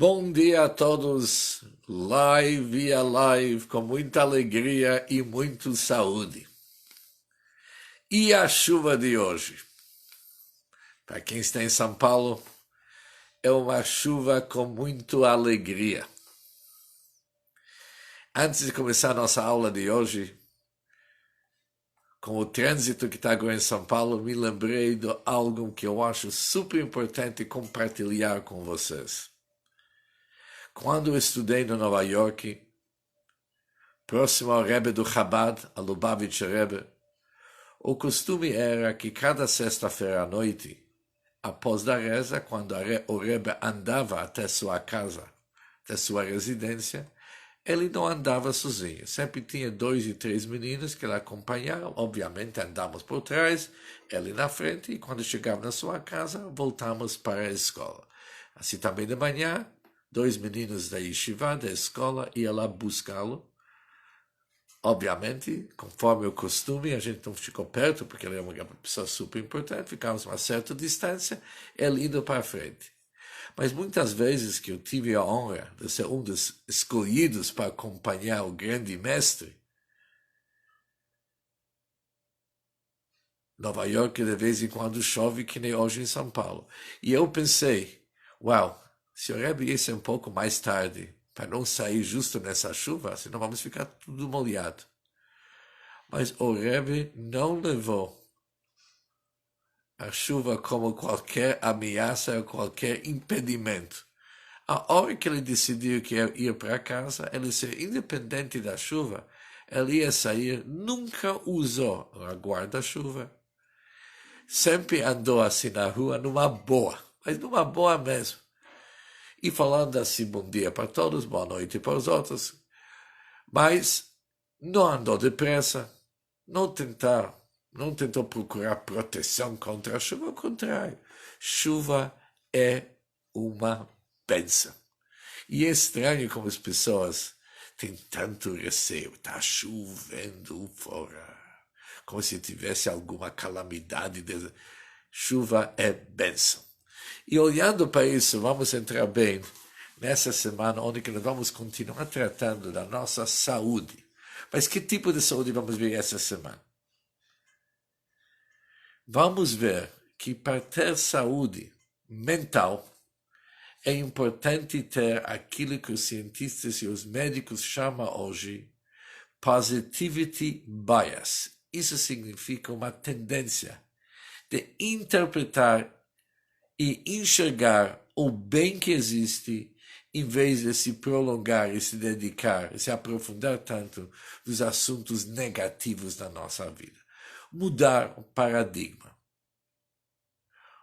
Bom dia a todos, live, com muita alegria e muito saúde. E a chuva de hoje? Para quem está em São Paulo, é uma chuva com muita alegria. Antes de começar a nossa aula de hoje, com o trânsito que está agora em São Paulo, me lembrei de algo que eu acho super importante compartilhar com vocês. Quando eu estudei em Nova York, próximo ao Rebbe do Chabad, a Lubavitcher Rebbe, o costume era que cada sexta-feira à noite, após da reza, quando o Rebbe andava até sua casa, até sua residência, ele não andava sozinho. Sempre tinha 2 e 3 meninos que ele acompanhavam. Obviamente andamos por trás, ele na frente, e quando chegava na sua casa, voltamos para a escola. Assim também de manhã, 2 meninos da yeshiva, da escola, iam lá buscá-lo. Obviamente, conforme o costume, a gente não ficou perto, porque ele é uma pessoa super importante, ficamos a uma certa distância, ele indo para frente. Mas muitas vezes que eu tive a honra de ser um dos escolhidos para acompanhar o grande mestre, Nova York de vez em quando chove, que nem hoje em São Paulo. E eu pensei, uau, se o Rebbe ia um pouco mais tarde, para não sair justo nessa chuva, senão vamos ficar tudo molhado. Mas o Rebbe não levou a chuva como qualquer ameaça ou qualquer impedimento. A hora que ele decidiu que ia ir para casa, ele ser independente da chuva, ele ia sair, nunca usou a guarda-chuva. Sempre andou assim na rua numa boa, mas numa boa mesmo. E falando assim, bom dia para todos, boa noite para os outros. Mas não andou depressa, não tentou procurar proteção contra a chuva, ao contrário. Chuva é uma bênção. E é estranho como as pessoas têm tanto receio. Está chovendo fora. Como se tivesse alguma calamidade. Chuva é bênção. E olhando para isso, vamos entrar bem nessa semana onde nós vamos continuar tratando da nossa saúde. Mas que tipo de saúde vamos ver essa semana? Vamos ver que para ter saúde mental é importante ter aquilo que os cientistas e os médicos chamam hoje positivity bias. Isso significa uma tendência de interpretar e enxergar o bem que existe em vez de se prolongar e se dedicar, e se aprofundar tanto nos assuntos negativos da nossa vida. Mudar o paradigma.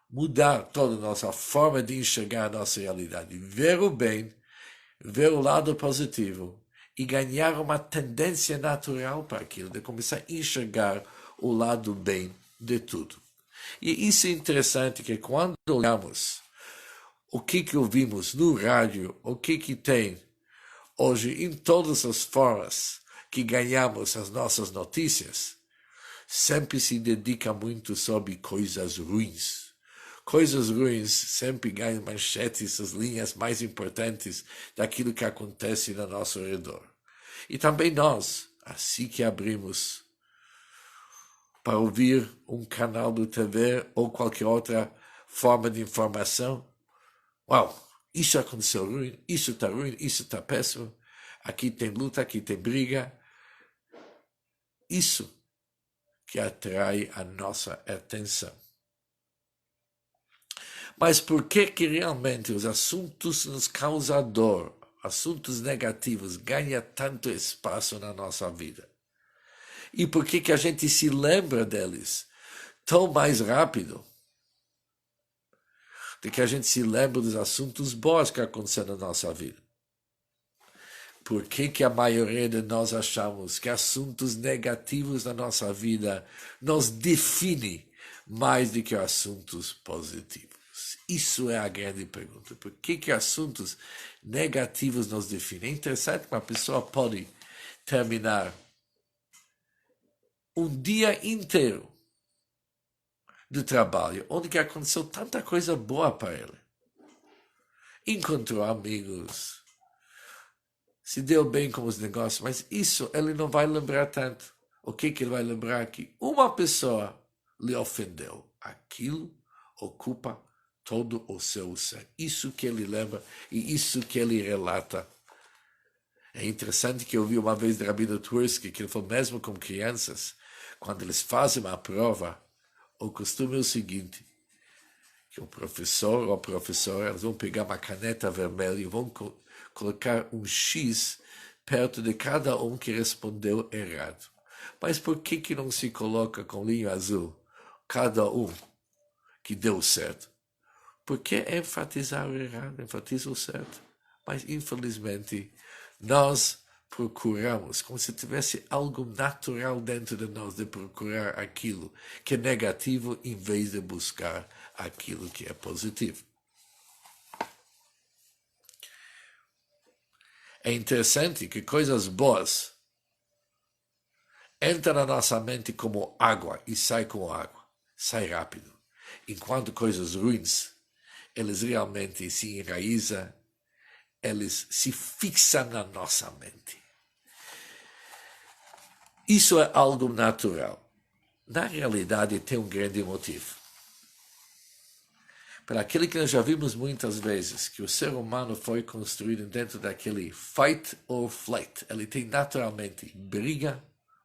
Mudar toda a nossa forma de enxergar a nossa realidade. Ver o bem, ver o lado positivo e ganhar uma tendência natural para aquilo, de começar a enxergar o lado bem de tudo. E isso é interessante, que quando olhamos o que ouvimos no rádio, o que tem hoje em todas as formas que ganhamos as nossas notícias, sempre se dedica muito sobre coisas ruins. Coisas ruins sempre ganham manchetes, as linhas mais importantes daquilo que acontece ao nosso redor. E também nós, assim que abrimos para ouvir um canal do TV ou qualquer outra forma de informação, uau, isso aconteceu ruim, isso está péssimo, aqui tem luta, aqui tem briga. Isso que atrai a nossa atenção. Mas por que realmente os assuntos nos causam dor, assuntos negativos, ganham tanto espaço na nossa vida? E por que a gente se lembra deles tão mais rápido do que a gente se lembra dos assuntos bons que aconteceram na nossa vida? Por que a maioria de nós achamos que assuntos negativos na nossa vida nos definem mais do que assuntos positivos? Isso é a grande pergunta. Por que assuntos negativos nos definem? É interessante que uma pessoa pode terminar um dia inteiro do trabalho, onde que aconteceu tanta coisa boa para ele. encontrou amigos, se deu bem com os negócios, mas isso ele não vai lembrar tanto. O que ele vai lembrar? Que uma pessoa lhe ofendeu. Aquilo ocupa todo o seu ser. Isso que ele lembra e isso que ele relata. É interessante que eu vi uma vez de Rabino Twersky, que ele falou, mesmo com crianças, quando eles fazem uma prova, o costume é o seguinte, que o professor ou a professora, eles vão pegar uma caneta vermelha e vão colocar um X perto de cada um que respondeu errado. Mas por que não se coloca com linha azul cada um que deu certo? Porque enfatizar o errado, enfatiza o certo. Mas, infelizmente, nós procuramos, como se tivesse algo natural dentro de nós de procurar aquilo que é negativo em vez de buscar aquilo que é positivo. É interessante que coisas boas entram na nossa mente como água e saem como água, sai rápido. Enquanto coisas ruins, eles realmente se enraizam, eles se fixam na nossa mente. Isso é algo natural. Na realidade, tem um grande motivo. Para aquele que nós já vimos muitas vezes, que o ser humano foi construído dentro daquele fight or flight. Ele tem naturalmente briga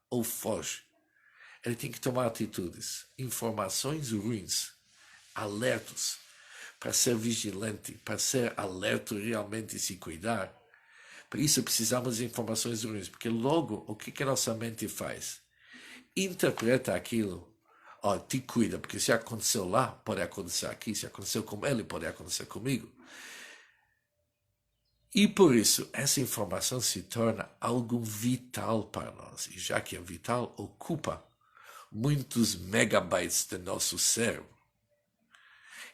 ou foge. Ele tem que tomar atitudes, informações ruins, alertos, para ser vigilante, para ser alerta realmente e se cuidar. Por isso precisamos de informações ruins, porque logo o que a nossa mente faz? Interpreta aquilo, te cuida, porque se aconteceu lá, pode acontecer aqui, se aconteceu com ele, pode acontecer comigo. E por isso, essa informação se torna algo vital para nós, e já que é vital, ocupa muitos megabytes do nosso cérebro.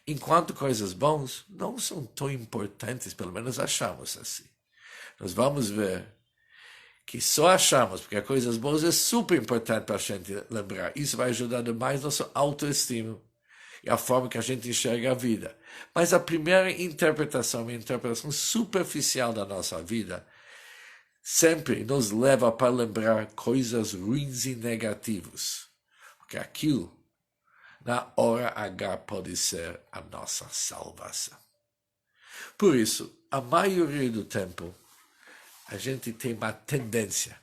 Enquanto coisas boas não são tão importantes, pelo menos achamos assim. Nós vamos ver que só achamos, porque coisas boas é super importante para a gente lembrar. Isso vai ajudar demais nossa autoestima e a forma que a gente enxerga a vida. Mas a primeira interpretação, a interpretação superficial da nossa vida, sempre nos leva para lembrar coisas ruins e negativas. Porque aquilo, na hora H, pode ser a nossa salvação. Por isso, a maioria do tempo, a gente tem uma tendência,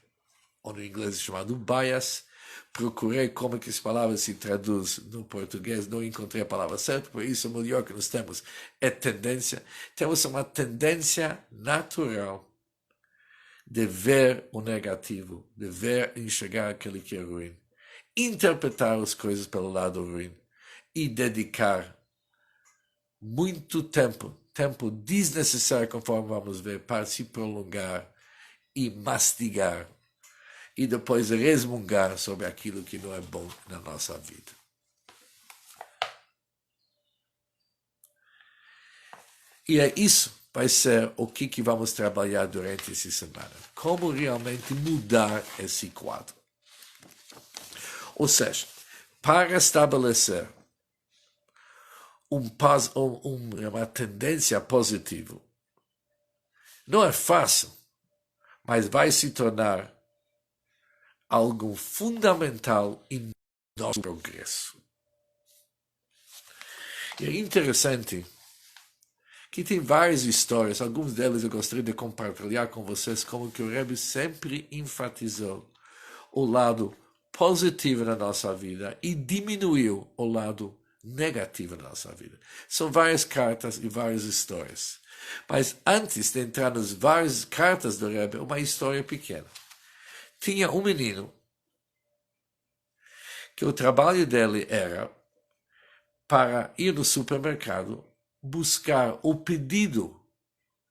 ou no inglês é chamado bias. Procurei como que as palavras se traduz no português, não encontrei a palavra certa, por isso o melhor que nós temos é tendência. Temos uma tendência natural de ver o negativo, de ver e enxergar aquele que é ruim, interpretar as coisas pelo lado ruim e dedicar muito tempo desnecessário, conforme vamos ver, para se prolongar e mastigar e depois resmungar sobre aquilo que não é bom na nossa vida. E é isso vai ser o que vamos trabalhar durante essa semana. Como realmente mudar esse quadro. Ou seja, para estabelecer uma tendência positiva, não é fácil, mas vai se tornar algo fundamental em nosso progresso. E é interessante que tem várias histórias, algumas delas eu gostaria de compartilhar com vocês, como que o Rebbe sempre enfatizou o lado positivo da nossa vida e diminuiu o lado negativo da nossa vida. São várias cartas e várias histórias. Mas antes de entrar nas várias cartas do Rebbe, uma história pequena. Tinha um menino que o trabalho dele era para ir no supermercado buscar o pedido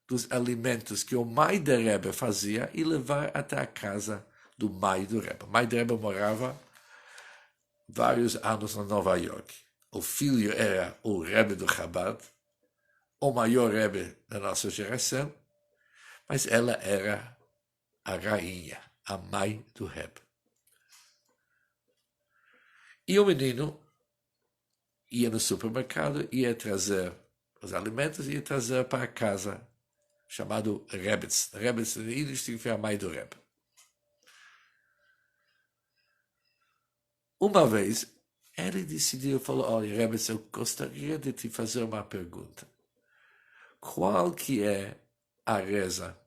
dos alimentos que o mãe do Rebbe fazia e levar até a casa do mãe do Rebbe. O mãe do Rebbe morava vários anos em Nova York. O filho era o Rebbe do Chabad, o maior Rebbe da nossa geração, mas ela era a rainha, a mãe do Rebbe. E o menino ia no supermercado, ia trazer os alimentos e ia trazer para casa, chamado Rebetz. Rebetz em Yiddish significa mãe do Rebbe. Uma vez, ele decidiu, falou, olha, Rebetz, eu gostaria de te fazer uma pergunta. Qual que é a reza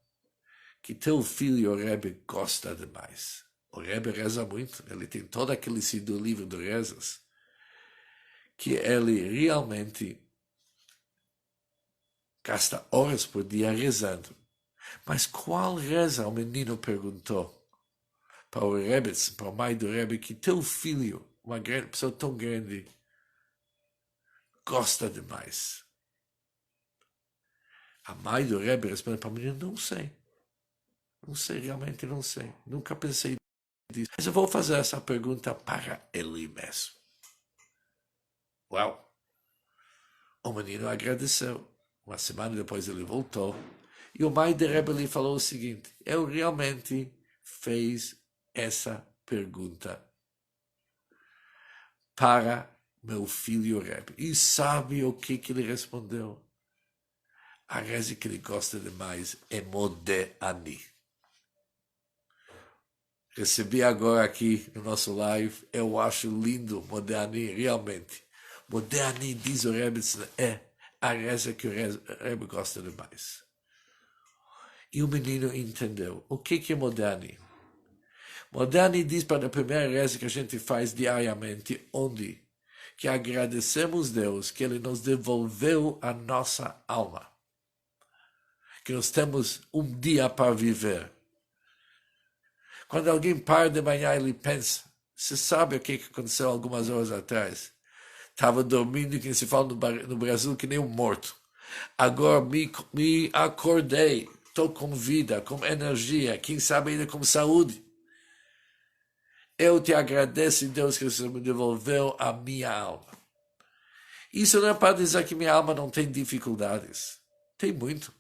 que teu filho, o Rebbe, gosta demais? O Rebbe reza muito, ele tem todo aquele livro de rezas, que ele realmente gasta horas por dia rezando. Mas qual reza, o menino perguntou para o Rebbe, para o mãe do Rebbe, que teu filho, uma grande, pessoa tão grande, gosta demais? A mãe do Rebbe responde para o menino, não sei. Não sei, realmente não sei. Nunca pensei nisso. Mas eu vou fazer essa pergunta para ele mesmo. Uau! O menino agradeceu. Uma semana depois ele voltou. E o mãe do Rebbe lhe falou o seguinte, eu realmente fiz essa pergunta para meu filho Rebbe. E sabe o que ele respondeu? A reza que ele gosta demais é Modeh Ani. Recebi agora aqui no nosso live, eu acho lindo Modeh Ani, realmente. Modeh Ani, diz o Rebbe, é a reza que o Rebbe gosta demais. E o menino entendeu. O que é Modeh Ani? Modeh Ani diz para a primeira reza que a gente faz diariamente, onde que agradecemos Deus que Ele nos devolveu a nossa alma. Que nós temos um dia para viver. Quando alguém para de manhã, ele pensa, você sabe o que aconteceu algumas horas atrás? Estava dormindo, que se fala no Brasil, que nem um morto. Agora me acordei, estou com vida, com energia, quem sabe ainda com saúde. Eu te agradeço, Deus, que você me devolveu a minha alma. Isso não é para dizer que minha alma não tem dificuldades. Tem muito.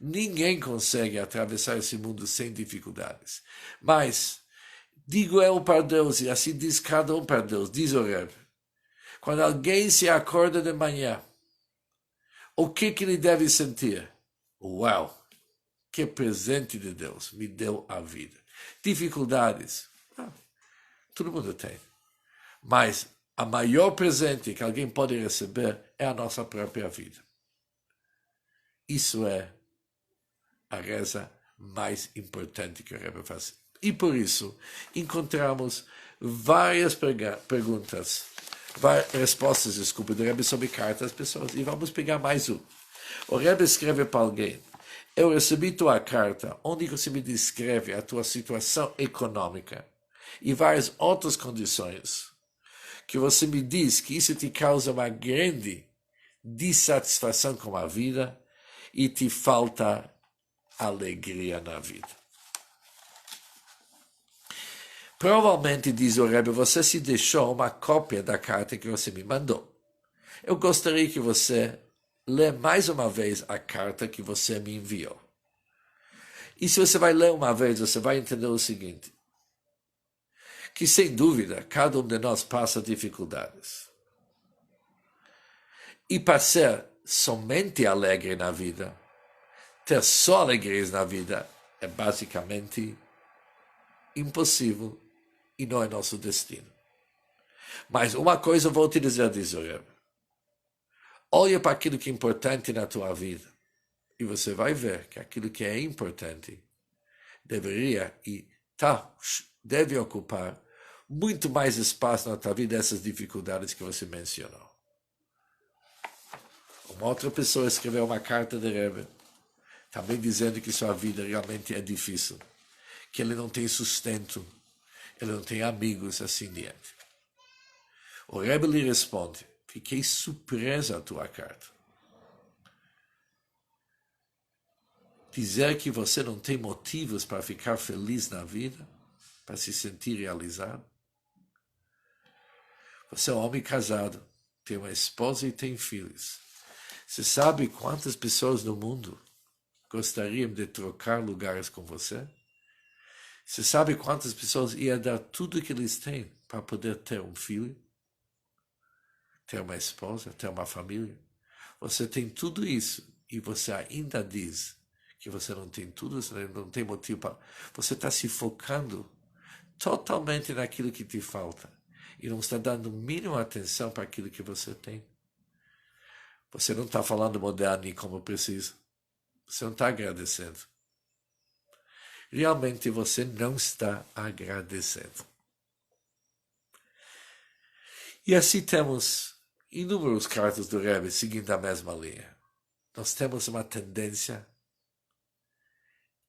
Ninguém consegue atravessar esse mundo sem dificuldades. Mas, digo eu para Deus, e assim diz cada um para Deus, diz o Rebbe. Quando alguém se acorda de manhã, o que ele deve sentir? Uau! Que presente de Deus me deu a vida. Dificuldades, todo mundo tem. Mas a maior presente que alguém pode receber é a nossa própria vida. Isso é a reza mais importante que o Rebbe faz. E por isso, encontramos várias respostas, do Rebbe sobre cartas às pessoas. E vamos pegar mais um. O Rebbe escreve para alguém, eu recebi tua carta, onde você me descreve a tua situação econômica e várias outras condições, que você me diz que isso te causa uma grande dissatisfação com a vida e te falta alegria na vida. Provavelmente, diz o Rebbe, você se deixou uma cópia da carta que você me mandou. Eu gostaria que você lê mais uma vez a carta que você me enviou. E se você vai ler uma vez, você vai entender o seguinte, que sem dúvida, cada um de nós passa dificuldades. E para ser somente alegre na vida, ter só alegrias na vida é basicamente impossível e não é nosso destino. Mas uma coisa eu vou te dizer, diz o Rebbe. Olha para aquilo que é importante na tua vida e você vai ver que aquilo que é importante deveria e deve ocupar muito mais espaço na tua vida dessas dificuldades que você mencionou. Uma outra pessoa escreveu uma carta de Rebbe também dizendo que sua vida realmente é difícil, que ele não tem sustento, ele não tem amigos, assim diante. O Rebbe lhe responde, fiquei surpresa a tua carta. Dizer que você não tem motivos para ficar feliz na vida, para se sentir realizado. Você é um homem casado, tem uma esposa e tem filhos. Você sabe quantas pessoas no mundo gostariam de trocar lugares com você? Você sabe quantas pessoas iam dar tudo que eles têm para poder ter um filho? Ter uma esposa? Ter uma família? você tem tudo isso e você ainda diz que você não tem tudo, você não tem motivo para... Você está se focando totalmente naquilo que te falta e não está dando mínima atenção para aquilo que você tem. Você não está falando moderno como precisa. Você não está agradecendo. Realmente você não está agradecendo. E assim temos inúmeros cartas do Rebbe seguindo a mesma linha. Nós temos uma tendência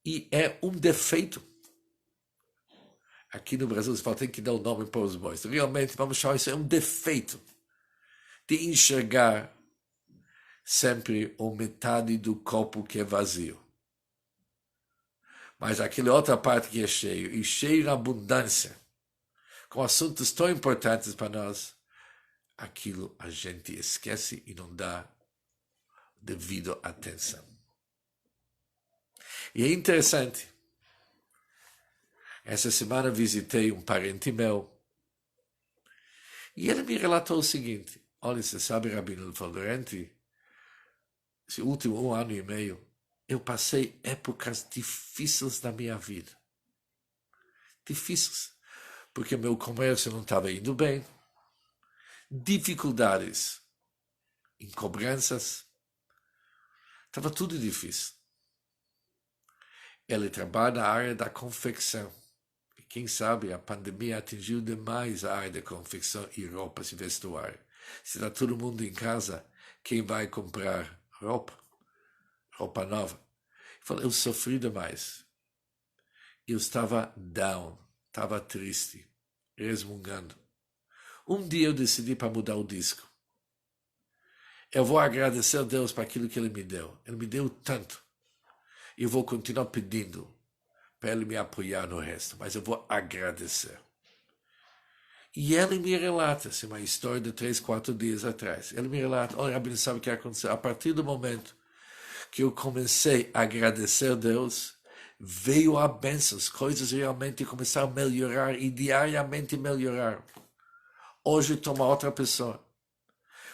e é um defeito. Aqui no Brasil, você fala, tem que dar o nome para os bois. Realmente, vamos chamar isso, é um defeito de enxergar sempre a metade do copo que é vazio. Mas aquela outra parte que é cheio, e cheio na abundância, com assuntos tão importantes para nós, aquilo a gente esquece e não dá devido atenção. E é interessante. Essa semana visitei um parente meu e ele me relatou o seguinte: olha, você sabe, Rabino, ele falou, durante esse último 1 ano e meio, eu passei épocas difíceis da minha vida. Difíceis. Porque meu comércio não estava indo bem. Dificuldades em cobranças. Estava tudo difícil. Ele trabalha na área da confecção. E quem sabe a pandemia atingiu demais a área da confecção e roupas e vestuário. Se está todo mundo em casa, quem vai comprar roupa? Roupa nova. Ele falou, eu sofri demais. Eu estava down, estava triste, resmungando. Um dia eu decidi para mudar o disco. Eu vou agradecer a Deus por aquilo que Ele me deu. Ele me deu tanto. Eu vou continuar pedindo para Ele me apoiar no resto, mas eu vou agradecer. E ele me relata, assim, uma história de 3, 4 dias atrás. Ele me relata, olha, Rabino, sabe o que aconteceu? A partir do momento que eu comecei a agradecer a Deus, veio a bênção, as coisas realmente começaram a melhorar e diariamente melhorar. Hoje estou uma outra pessoa.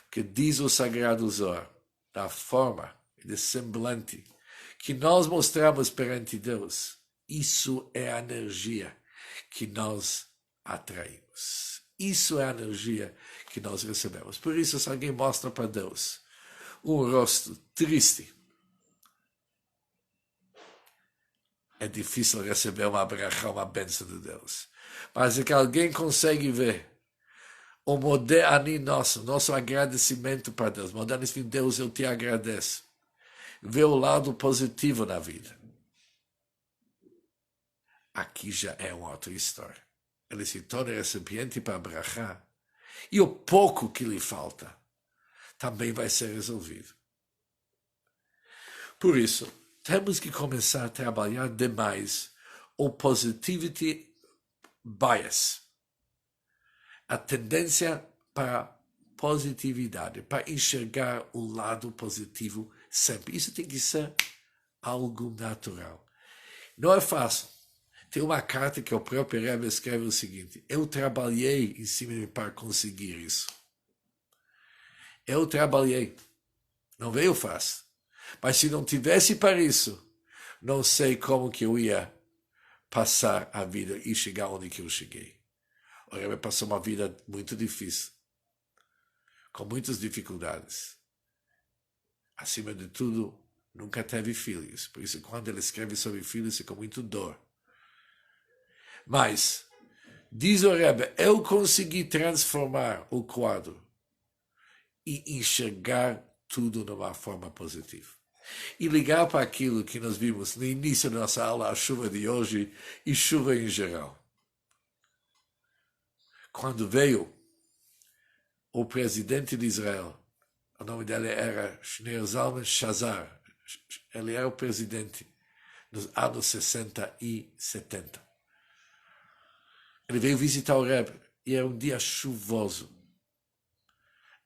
Porque diz o Sagrado Zohar, da forma e de semblante que nós mostramos perante Deus, isso é a energia que nós atraímos. Isso é a energia que nós recebemos. Por isso, se alguém mostra para Deus um rosto triste, é difícil receber uma brachá, uma bênção de Deus. Mas é que alguém consegue ver o moderno nosso agradecimento para Deus. Moderno, Deus, eu te agradeço. Ver o lado positivo na vida. Aqui já é uma outra história. Ele se torna recipiente para brachá. E o pouco que lhe falta também vai ser resolvido. Por isso, temos que começar a trabalhar demais o positivity bias. A tendência para positividade, para enxergar o lado positivo sempre. Isso tem que ser algo natural. Não é fácil. Tem uma carta que o próprio Rebbe escreve o seguinte: eu trabalhei em cima de mim para conseguir isso. Eu trabalhei. Não veio fácil. Mas se não tivesse para isso, não sei como que eu ia passar a vida e chegar onde que eu cheguei. O Rebbe passou uma vida muito difícil, com muitas dificuldades. Acima de tudo, nunca teve filhos. Por isso, quando ele escreve sobre filhos, é com muito dor. Mas, diz o Rebbe, eu consegui transformar o quadro e enxergar tudo de uma forma positiva. E ligar para aquilo que nós vimos no início da nossa aula, a chuva de hoje e chuva em geral. Quando veio o presidente de Israel, o nome dele era Shneur Zalman Shazar, ele era o presidente nos anos 60 e 70. Ele veio visitar o Rebbe e era um dia chuvoso.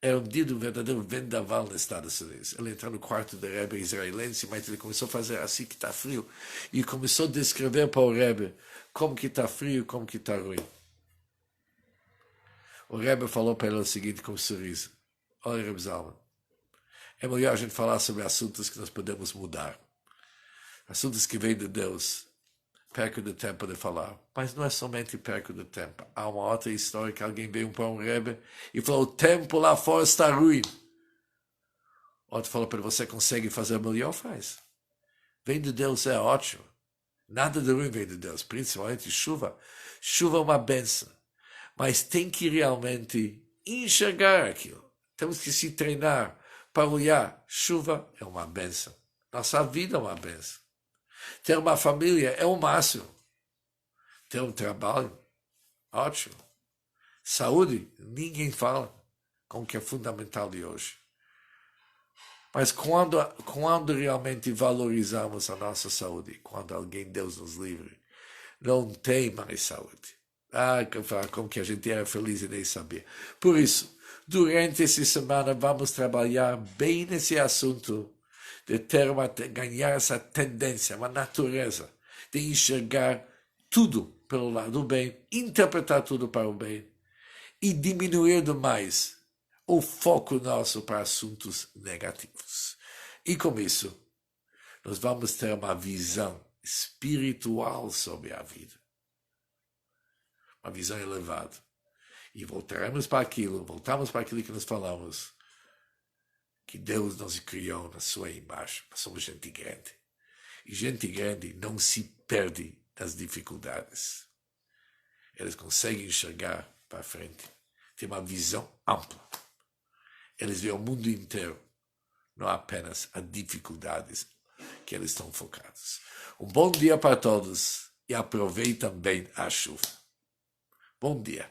Era um dia de um verdadeiro vendaval nos Estados Unidos. Ele entrou no quarto do Rebbe israelense, mas ele começou a fazer assim que está frio. E começou a descrever para o Rebbe como que está frio e como que está ruim. O Rebbe falou para ele o seguinte com um sorriso: olha, Rebbe Zalman, é melhor a gente falar sobre assuntos que nós podemos mudar. Assuntos que vêm de Deus. Perco do tempo de falar. Mas não é somente perco do tempo. Há uma outra história que alguém veio para um Rebbe e falou, o tempo lá fora está ruim. Outro falou para você, consegue fazer melhor? Faz. Vem de Deus é ótimo. Nada de ruim vem de Deus, principalmente chuva. Chuva é uma benção. Mas tem que realmente enxergar aquilo. Temos que se treinar para olhar. Chuva é uma benção. Nossa vida é uma benção. Ter uma família é o máximo. Ter um trabalho, ótimo. Saúde, ninguém fala como que é fundamental de hoje. Mas quando realmente valorizamos a nossa saúde, quando alguém, Deus nos livre, não tem mais saúde. Como que a gente era feliz e nem sabia. Por isso, durante essa semana, vamos trabalhar bem nesse assunto de ganhar essa tendência, uma natureza, de enxergar tudo pelo lado do bem, interpretar tudo para o bem e diminuir demais o foco nosso para assuntos negativos. E com isso, nós vamos ter uma visão espiritual sobre a vida. Uma visão elevada. E voltamos para aquilo que nós falamos, que Deus nos criou na sua imagem. Nós somos gente grande. E gente grande não se perde das dificuldades. Eles conseguem enxergar para frente. Tem uma visão ampla. Eles veem o mundo inteiro, não apenas as dificuldades que eles estão focados. Um bom dia para todos e aproveitem bem a chuva. Bom dia.